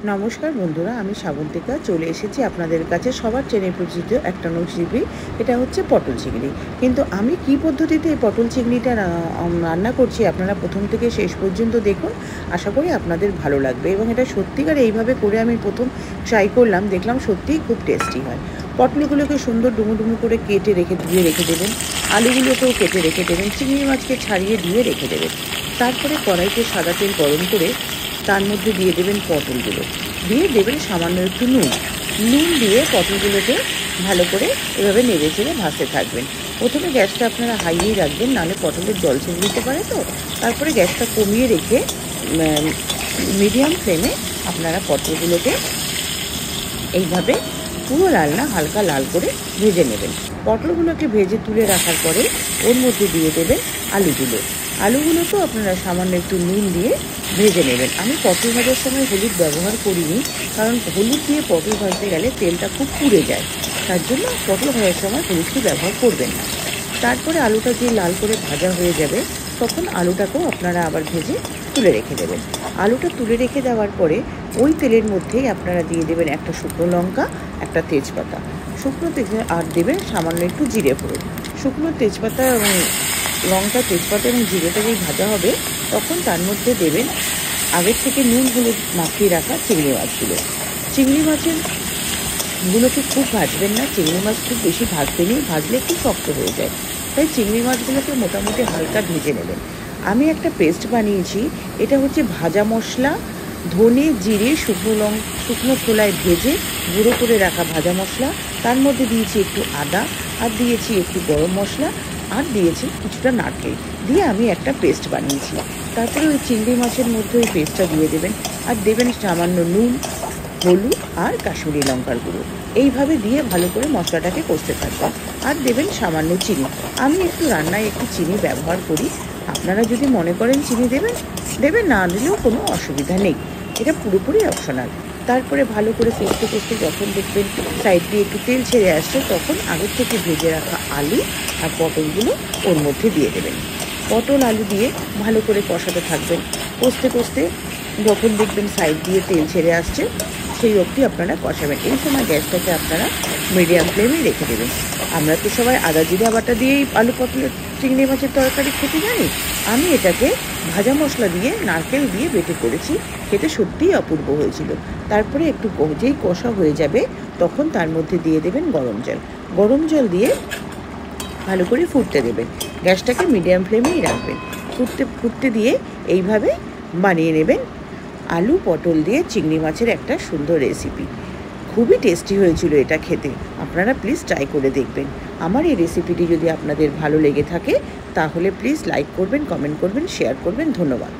নমস্কার বন্ধুরা, আমি শ্রাবন্তিকা চলে এসেছি আপনাদের কাছে সবার চেনে পরিচিত একটা রেসিপি। এটা হচ্ছে পটল চিংড়ি। কিন্তু আমি কি পদ্ধতিতে এই পটল চিংড়িটা রান্না করছি আপনারা প্রথম থেকে শেষ পর্যন্ত দেখুন। আশা করি আপনাদের ভালো লাগবে এবং এটা সত্যিকার এইভাবে করে আমি প্রথম ট্রাই করলাম, দেখলাম সত্যিই খুব টেস্টি হয়। পটলগুলোকে সুন্দর ডুমো ডুমো করে কেটে ধুয়ে রেখে দেবেন। আলুগুলোকেও কেটে রেখে দেবেন। চিংড়ি মাছকে ছাড়িয়ে ধুয়ে রেখে দেবেন। তারপরে কড়াইতে সাদা তেল গরম করে তার মধ্যে দিয়ে দেবেন পটলগুলো, দিয়ে দেবেন সামান্য একটু নুন দিয়ে পটলগুলোকে ভালো করে এভাবে নেড়ে চেড়ে ভাজতে থাকবেন। প্রথমে গ্যাসটা আপনারা হাইয়েই রাখবেন, নাহলে পটলের জল ছেড়ে দিতে পারে। তো তারপরে গ্যাসটা কমিয়ে রেখে মিডিয়াম ফ্লেমে আপনারা পটলগুলোকে এইভাবে পুরো লাল না, হালকা লাল করে ভেজে নেবেন। পটলগুলোকে ভেজে তুলে রাখার পরে ওর মধ্যে দিয়ে দেবেন আলুগুলোকেও আপনারা সামান্য একটু নুন দিয়ে ভেজে নেবেন। আমি পটল ভাজার সময় হলুদ ব্যবহার করিনি, কারণ হলুদ দিয়ে পটল ভাজতে গেলে তেলটা খুব পুড়ে যায়। তার জন্য পটল ভাজার সময় হলুদটি ব্যবহার করবেন না। তারপরে আলুটা যে লাল করে ভাজা হয়ে যাবে, তখন আলুটাকেও আপনারা আবার ভেজে তুলে রেখে দেবেন। আলুটা তুলে রেখে দেওয়ার পরে ওই তেলের মধ্যেই আপনারা দিয়ে দেবেন একটা শুকনো লঙ্কা, একটা তেজপাতা, শুকনো আর দেবেন সামান্য একটু জিরে ফোড়ন। শুকনো তেজপাতা এবং লঙ্কা, তেজপাতা এবং জিরেটা যেই ভাজা হবে, তখন তার মধ্যে দেবেন আগের থেকে নুন হলুদ মাখিয়ে রাখা চিংড়ি মাছগুলো। চিংড়ি মাছগুলোকে খুব ভাজবেন না, চিংড়ি মাছ খুব বেশি ভাজতে নেই, ভাজলে একটু শক্ত হয়ে যায়। তাই চিংড়ি মাছগুলোকে মোটামুটি হালকা ভেজে নেবেন। আমি একটা পেস্ট বানিয়েছি, এটা হচ্ছে ভাজা মশলা, ধনে জিরে শুকনো খোলায় ভেজে গুঁড়ো করে রাখা ভাজা মশলা, তার মধ্যে দিয়েছি একটু আদা, আর দিয়েছি একটু গরম মশলা, আর দিয়েছি কিছুটা নারকেল দিয়ে আমি একটা পেস্ট বানিয়েছি। তারপরে ওই চিংড়ি মাছের মধ্যে ওই পেস্টটা দিয়ে দেবেন, আর দেবেন সামান্য নুন, হলুদ আর কাশ্মীরি লঙ্কার গুঁড়ো। এইভাবে দিয়ে ভালো করে মশলাটাকে কষতে থাকবেন। আর দেবেন সামান্য চিনি। আমি একটু রান্নায় একটু চিনি ব্যবহার করি, আপনারা যদি মনে করেন চিনি দেবেন, না দিলেও কোনো অসুবিধা নেই, এটা পুরোপুরি অপশনাল। তারপরে ভালো করে কষতে কষতে যখন দেখবেন সাইড দিয়ে একটু তেল ছেড়ে আসছে, তখন আগের থেকে ভেজে রাখা আলু আর পটলগুলো ওর মধ্যে দিয়ে দেবেন। পটল আলু দিয়ে ভালো করে কষাতে থাকবেন। কষতে কষতে যখন দেখবেন সাইড দিয়ে তেল ছেড়ে আসছে, সেই অবধি আপনারা কষাবেন। এই সময় গ্যাসটাকে আপনারা মিডিয়াম ফ্লেমে রেখে দেবেন। আমরা তো সবাই আদা জিরা বাটা দিয়েই আলু পটলের চিংড়ি মাছের তরকারি খেতে জানি। আমি এটাকে ভাজা মশলা দিয়ে নারকেল দিয়ে বেটে করেছি, খেতে সত্যিই অপূর্ব হয়েছিল। তারপরে একটু যেই কষা হয়ে যাবে, তখন তার মধ্যে দিয়ে দেবেন গরম জল দিয়ে ভালো করে ফুটতে দেবেন। গ্যাসটাকে মিডিয়াম ফ্লেমেই রাখবেন। ফুটতে দিয়ে এইভাবে বানিয়ে নেবেন আলু পটল দিয়ে চিংড়ি মাছের একটা সুন্দর রেসিপি। খুবই টেস্টি হয়েছিল এটা খেতে। আপনারা প্লিজ ট্রাই করে দেখবেন। আমার এই রেসিপিটি যদি আপনাদের ভালো লেগে থাকে, তাহলে প্লিজ লাইক করবেন, কমেন্ট করবেন, শেয়ার করবেন। ধন্যবাদ।